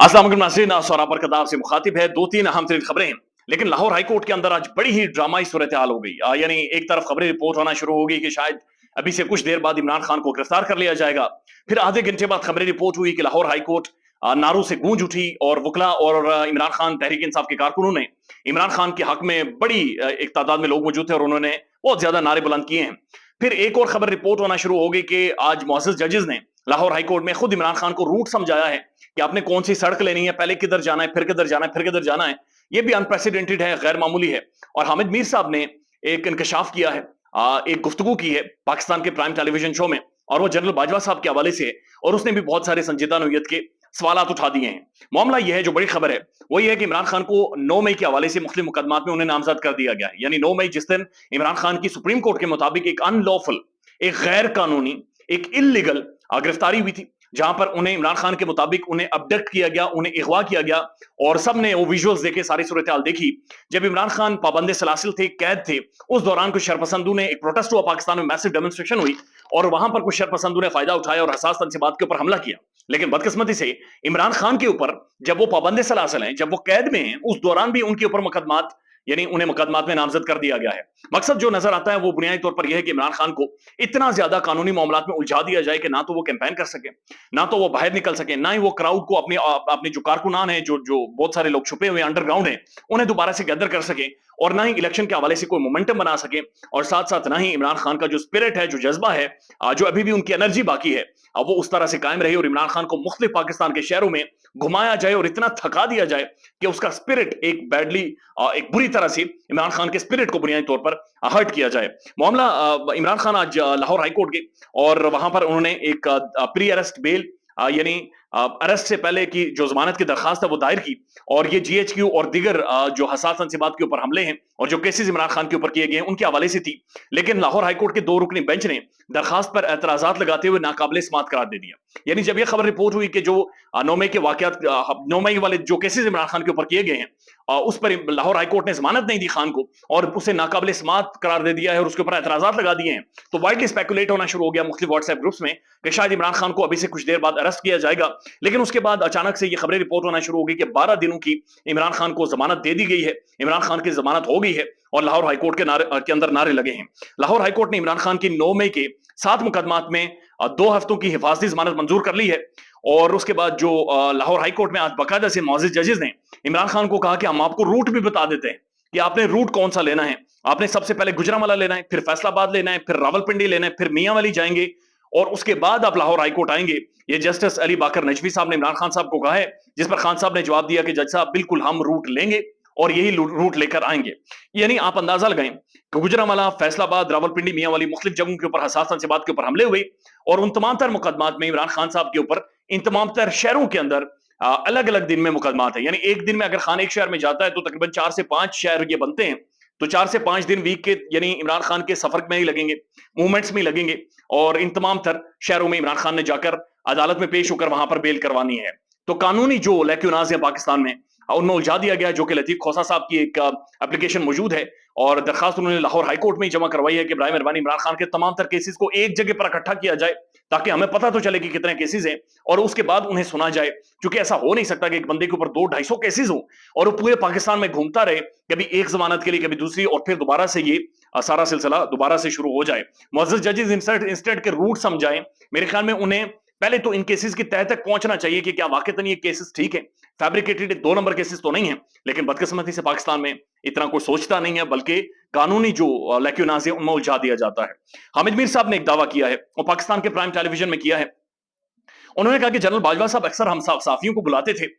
अस्सलाम वालेकुम नाज़रीन, सौरा बरकतार से मुखातिब है। 2-3 अहम तरीन खबरें हैं, लेकिन लाहौर हाई कोर्ट के अंदर आज बड़ी ही ड्रामाई सूरत हाल हो गई। यानी एक तरफ खबरें रिपोर्ट होना शुरू हो गई कि शायद अभी से कुछ देर बाद इमरान खान को गिरफ्तार कर लिया जाएगा। फिर आधे घंटे बाद खबरें रिपोर्ट हुई कि लाहौर हाई कोर्ट नारों से गूंज उठी और वकला और इमरान खान तहरीक इंसाफ के कारकुनों ने इमरान खान के हक में बड़ी एक तादाद में लोग मौजूद थे और उन्होंने बहुत ज्यादा नारे बुलंद किए हैं। फिर एक और खबर रिपोर्ट होना शुरू हो गई कि आज मुअज़्ज़ज़ जजेस ने लाहौर हाई कोर्ट में खुद इमरान खान को रूट समझाया है कि आपने कौन सी सड़क लेनी है, पहले किधर जाना है, फिर किधर जाना है, फिर किधर जाना है। ये भी अनप्रेसिडेंटेड है, गैर मामूली है। और हामिद मीर साहब ने एक इंकशाफ किया है, एक गुफ्तगू की है पाकिस्तान के प्राइम टेलीविजन शो में, और वो जनरल बाजवा साहब के हवाले से है, और उसने भी बहुत सारे संजीदा नौयत के सवालात उठा दिए हैं। मामला यह है, जो बड़ी खबर है वो ये है कि इमरान खान को 9 मई के हवाले से मुख्तलिफ मुकदमात में उन्हें नामजद कर दिया गया है। यानी 9 मई जिस दिन इमरान खान की सुप्रीम कोर्ट के मुताबिक एक अनलॉफुल, एक गैर कानूनी, एक इल्लीगल गिरफ्तारी हुई थी, जहां पर उन्हें इमरान खान के मुताबिक उन्हें अबडक्ट किया गया, उन्हें अगवा किया गया, और सबने वो विजुअल्स देखे, सारी सूरत हाल देखी। जब इमरान खान पाबंद सलासिल थे, कैद थे, उस दौरान कुछ शरपसंदों ने, एक प्रोटेस्ट हुआ पाकिस्तान में, मैसिव डेमोन्स्ट्रेशन हुई, और वहां पर कुछ शरपसंदों ने फायदा उठाया और हसास तनसीबात के ऊपर हमला किया। लेकिन बदकिस्मती से इमरान खान के ऊपर, जब वो पाबंद सलासिल हैं, जब वो कैद में हैं, उस दौरान भी उनके ऊपर मुकदमात, यानी उन्हें मुकदमात में नामजद कर दिया गया है। मकसद जो नजर आता है वो बुनियादी तौर पर यह है कि इमरान खान को इतना ज्यादा कानूनी मामलात में उलझा दिया जाए कि ना तो वो कैंपेन कर सके, ना तो वो बाहर निकल सके, ना ही वो क्राउड को अपने अपने जो कारकुनान है, जो जो बहुत सारे लोग छुपे हुए अंडरग्राउंड है, उन्हें दोबारा से गैदर कर सके, और ना ही इलेक्शन के हवाले से कोई मोमेंटम बना सके, और साथ साथ ना ही इमरान खान का जो स्पिरिट है, जो जज्बा है, जो अभी भी उनकी एनर्जी बाकी है, वो उस तरह से कायम रहे, और इमरान खान को मुख्तलिफ पाकिस्तान के शहरों में घुमाया जाए और इतना थका दिया जाए कि उसका स्पिरिट एक बैडली, एक बुरी तरह से इमरान खान के स्पिरिट को बुनियादी तौर पर हर्ट किया जाए। मामला इमरान खान आज लाहौर हाई कोर्ट गए, और वहां पर उन्होंने एक प्री अरेस्ट बेल, यानी अरेस्ट से पहले की जो जमानत की दरखास्त है वो दायर की, और ये जीएचक्यू और दीगर जो हसास तनसीबात के ऊपर हमले हैं और जो केसेस इमरान खान के ऊपर किए गए हैं उनके हवाले से थी। लेकिन लाहौर हाईकोर्ट के 2 रुकनी बेंच ने दरखास्त पर एतराजात लगाते हुए नाकाबिल समात करार दे दिया। यानी जब यह खबर रिपोर्ट हुई कि जो 9 मई के वाकयात, 9 मई वाले जो केसेस इमरान खान के ऊपर किए गए हैं, उस पर लाहौर हाईकोर्ट ने जमानत नहीं दी खान को और उसे नाकाबिल समात करार दे दिया है और उसके ऊपर एतराजात लगा दिए हैं, तो वाइडली स्पेकुलेट होना शुरू हो गया मुख्तलिफ व्हाट्सएप ग्रुप्स में कि शायद इमरान खान को अभी से कुछ देर बाद अरेस्ट किया जाएगा। लेकिन उसके बाद अचानक से ये खबरें रिपोर्ट होना शुरू हो गई कि 12 दिनों की इमरान खान को जमानत दे दी गई है, इमरान खान की जमानत हो गई है, और लाहौर हाईकोर्ट के अंदर नारे लगे हैं। लाहौर हाईकोर्ट ने इमरान खान की 9 मई के 7 मुकदमात में 2 हफ्तों की हिफाजती जमानत मंजूर कर ली है, और उसके बाद जो लाहौर हाईकोर्ट में आज बाकायदा से मुअज़्ज़ज़ जजेस ने इमरान खान को कहा कि हम आपको रूट भी बता देते हैं कि आपने रूट कौन सा लेना है। आपने सबसे पहले गुजरांवाला लेना है, फिर फैसलाबाद लेना है, फिर रावलपिंडी लेना है, फिर मियांवाली जाएंगे, और उसके बाद आप लाहौर हाईकोर्ट आएंगे। ये जस्टिस अली बाकर नजवी साहब ने इमरान खान साहब को कहा है, जिस पर खान साहब ने जवाब दिया कि जज साहब बिल्कुल हम रूट लेंगे और यही रूट लेकर आएंगे। यानी आप अंदाजा लगाएं कि गुजरांवाला, फैसलाबाद, रावलपिंडी, मियांवाली मुख्तलिफ जगहों के ऊपर हसास तनसीबात के ऊपर हमले हुए, और उन तमाम तर मुकदमात में इमरान खान साहब के ऊपर इन तमाम तर शहरों के अंदर अलग अलग दिन में मुकदमात है। यानी एक दिन में अगर खान एक शहर में जाता है तो तकरीबन 4 से 5 शहर ये बनते हैं, तो 4 से 5 दिन वीक के यानी इमरान खान के सफर में ही लगेंगे, मूवमेंट्स में लगेंगे, और इन तमाम तर शहरों में इमरान खान ने जाकर अदालत में पेश होकर वहां पर बेल करवानी है। तो कानूनी जो लैक्यूनाज है पाकिस्तान में, उनमें उलझा दिया गया, जो कि लतीफ खोसा साहब की एक एप्लीकेशन मौजूद है, और दरखास्त उन्होंने लाहौर हाईकोर्ट में ही जमा करवाई है कि बराए मेहरबानी इमरान खान के तमाम तर केसेस को एक जगह पर इकट्ठा किया जाए, ताकि हमें पता तो चले कि कितने केसेस हैं, और उसके बाद उन्हें सुना जाए। क्योंकि ऐसा हो नहीं सकता कि एक बंदे के ऊपर 200-250 केसेस हो और वो पूरे पाकिस्तान में घूमता रहे, कभी एक जमानत के लिए, कभी दूसरी, और फिर दोबारा से ये सारा सिलसिला दोबारा से शुरू हो जाए। मुअज़्ज़ज़ जजेस इंस्टेड के रूट समझाएं। मेरे ख्याल में उन्हें पहले तो इन केसेस की तह तक पहुंचना चाहिए कि क्या वाकई ये केसेस ठीक है, फैब्रिकेटेड 2 नंबर केसेस तो नहीं है। लेकिन बदकिस्मती से पाकिस्तान में इतना कोई सोचता नहीं है, बल्कि कानूनी जो लैक्यूनाज है उनमें उलझा दिया जाता है। हामिद मीर साहब ने एक दावा किया है, और पाकिस्तान के प्राइम टेलीविजन में किया है। उन्होंने कहा कि जनरल बाजवा साहब अक्सर हम साफियों को बुलाते थे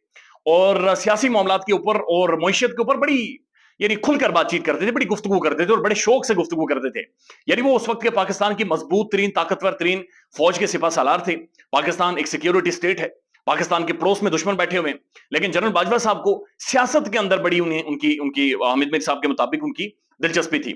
और सियासी मामलात के ऊपर और मईशत के ऊपर बड़ी, यानी खुलकर बातचीत करते थे, बड़ी गुफ्तगू करते थे और बड़े शौक से गुफ्तगू करते थे। यानी वो उस वक्त के पाकिस्तान की मजबूत तरीन, ताकतवर तरीन फौज के सिपह सालार थे। पाकिस्तान एक सिक्योरिटी स्टेट है, पाकिस्तान के पड़ोस में दुश्मन बैठे हुए हैं। लेकिन जनरल बाजवा साहब को सियासत के अंदर बड़ी उन्हें उनकी उनकी हामिद मीर साहब के मुताबिक उनकी दिलचस्पी थी।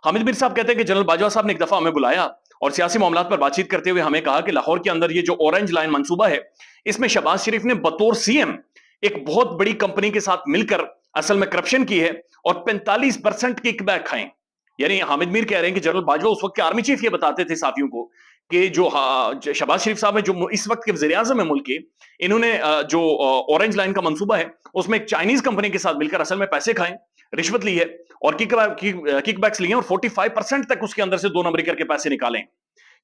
हामिद मीर साहब कहते हैं कि जनरल बाजवा साहब ने एक दफा हमें बुलाया और सियासी मामलात पर बातचीत करते हुए हमें कहा कि लाहौर के अंदर ये जो ऑरेंज लाइन मंसूबा है, इसमें शहबाज शरीफ ने बतौर सीएम एक बहुत बड़ी कंपनी के साथ मिलकर असल में करप्शन की है और 45% किकबैक खाएं। यानी हामिद मीर कह रहे हैं कि जनरल बाजवा उस वक्त के आर्मी चीफ ये बताते थे साथियों को کہ جو شہباز شریف صاحب ہے جو اس وقت کے وزیر اعظم ہے ملک کے، انہوں نے جو اورنج لائن کا منصوبہ ہے اس میں ایک چائنیز کمپنی کے ساتھ مل کر اصل میں پیسے کھائیں، رشوت لی ہے اور کک بیکس لیے اور 45% تک اس کے اندر سے 2 نمبری کر کے پیسے نکالیں۔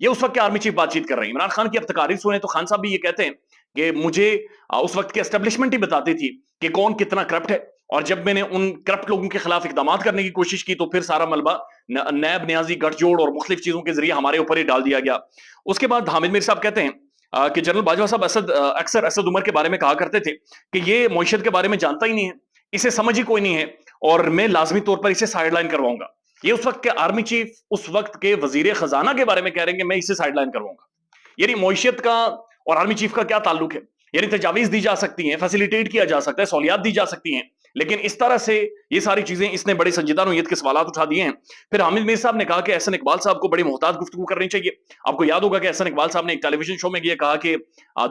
یہ اس وقت کے آرمی چیف بات چیت کر رہے ہیں۔ عمران خان کی اب تقاریر سنیں تو خان صاحب بھی یہ کہتے ہیں کہ مجھے اس وقت کے اسٹیبلشمنٹ ہی بتاتی تھی کہ کون کتنا کرپٹ ہے، اور جب میں نے ان کرپٹ لوگوں کے خلاف اقدامات کرنے کی کوشش کی تو پھر سارا ملبہ نیب نیازی گٹھ جوڑ اور مختلف چیزوں کے ذریعے ہمارے اوپر ہی ڈال دیا گیا۔ اس کے بعد حامد میر صاحب کہتے ہیں کہ جنرل باجوہ صاحب اکثر اسد عمر کے بارے میں کہا کرتے تھے کہ یہ معیشت کے بارے میں جانتا ہی نہیں ہے، اسے سمجھ ہی کوئی نہیں ہے اور میں لازمی طور پر اسے سائیڈ لائن کرواؤں گا۔ یہ اس وقت کے آرمی چیف اس وقت کے وزیر خزانہ کے بارے میں کہہ رہے ہیں کہ میں اسے سائیڈ لائن کرواؤں گا۔ یعنی معیشت کا اور آرمی چیف کا کیا تعلق ہے؟ یعنی تجاویز دی جا سکتی ہیں، فیسیلیٹیٹ کیا جا سکتا ہے، سہولیات دی جا سکتی ہیں، لیکن اس طرح سے یہ ساری چیزیں اس نے بڑے سنجیدہ نوعیت کے سوالات اٹھا دیے ہیں۔ پھر حامد میر صاحب نے کہا کہ احسن اقبال صاحب کو بڑی محتاط گفتگو کرنی چاہیے۔ آپ کو یاد ہوگا کہ احسن اقبال صاحب نے ایک ٹیلی ویژن شو میں یہ کہا کہ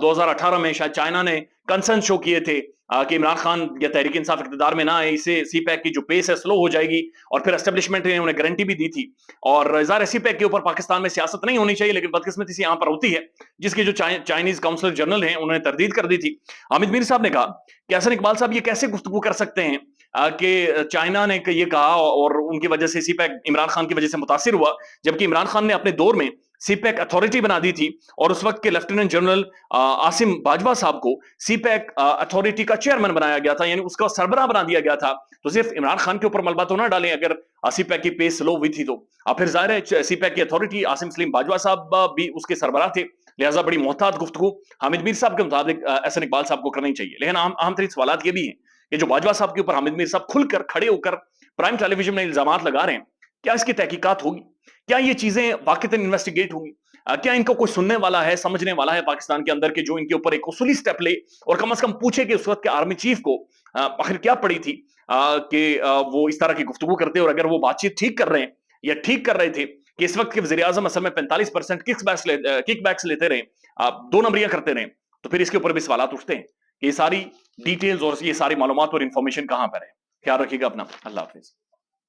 2018 میں شاید چائنا نے کنسرن شو کیے تھے کہ عمران خان یا تحریک انصاف اقتدار میں نہ آئے، اسے سی پیک کی جو پیس ہے سلو ہو جائے گی، اور پھر اسٹیبلشمنٹ نے انہیں گارنٹی بھی دی تھی۔ اور ظاہر سی پیک کے اوپر پاکستان میں سیاست نہیں ہونی چاہیے، لیکن بدقسمتی سے یہاں پر ہوتی ہے، جس کے جو چائنیز کاؤنسلر جنرل ہیں انہوں نے تردید کر دی تھی۔ حامد میر صاحب نے کہا کہ احسن اقبال صاحب یہ کیسے گفتگو کر سکتے ہیں کہ چائنا نے یہ کہا اور ان کی وجہ سے سی پیک عمران خان کی وجہ سے متاثر ہوا، جبکہ عمران خان نے اپنے دور میں سی پیک اتھارٹی بنا دی تھی اور اس وقت کے لیفٹیننٹ جنرل عاصم باجوہ صاحب کو سی پیک اتھارٹی کا چیئرمین بنایا گیا تھا، یعنی اس کا سربراہ بنا دیا گیا تھا۔ تو صرف عمران خان کے اوپر ملبہ تو نہ ڈالیں اگر سی پیک کی پیس سلو ہوئی تھی تو پھر ظاہر ہے سی پیک کی اتھارٹی عاصم سلیم باجوہ صاحب بھی اس کے سربراہ تھے، لہٰذا بڑی محتاط گفتگو حامد میر صاحب کے مطابق احسن اقبال صاحب کو کرنی چاہیے۔ لیکن اہم ترین سوالات یہ بھی ہیں کہ جو باجوہ صاحب کے اوپر حامد میر صاحب کھل کر کھڑے ہو کر پرائم ٹیلی ویژن میں الزامات لگا رہے ہیں، کیا اس کی تحقیقات ہوگی؟ کیا یہ چیزیں واقعتاً انویسٹیگیٹ ہوں گی؟ کیا ان کو کوئی سننے والا ہے، سمجھنے والا ہے پاکستان کے اندر کہ جو ان کے اوپر ایک اصولی سٹیپ لے اور کم از کم پوچھے کہ اس وقت کے آرمی چیف کو آخر کیا پڑی تھی کہ وہ اس طرح کی گفتگو کرتے، اور اگر وہ بات چیت ٹھیک کر رہے ہیں یا ٹھیک کر رہے تھے کہ اس وقت کے وزیر اعظم اصل میں 45% کک بیکس لیتے رہے، 2 نمبریاں کرتے رہے، تو پھر اس کے اوپر بھی سوالات اٹھتے ہیں کہ یہ ساری ڈیٹیلز اور یہ ساری معلومات اور انفارمیشن کہاں پر ہے۔ خیال رکھیے گا اپنا، اللہ حافظ۔